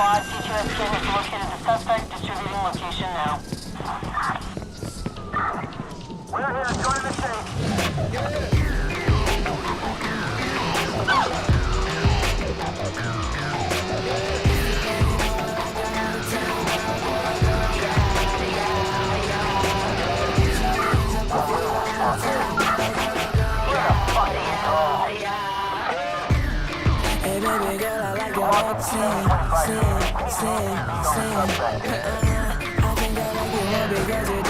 squad. CQSK has located the suspect. Distributing location now. We're here to join the chase. Hey baby girl, I like your accent. I think I like you more because you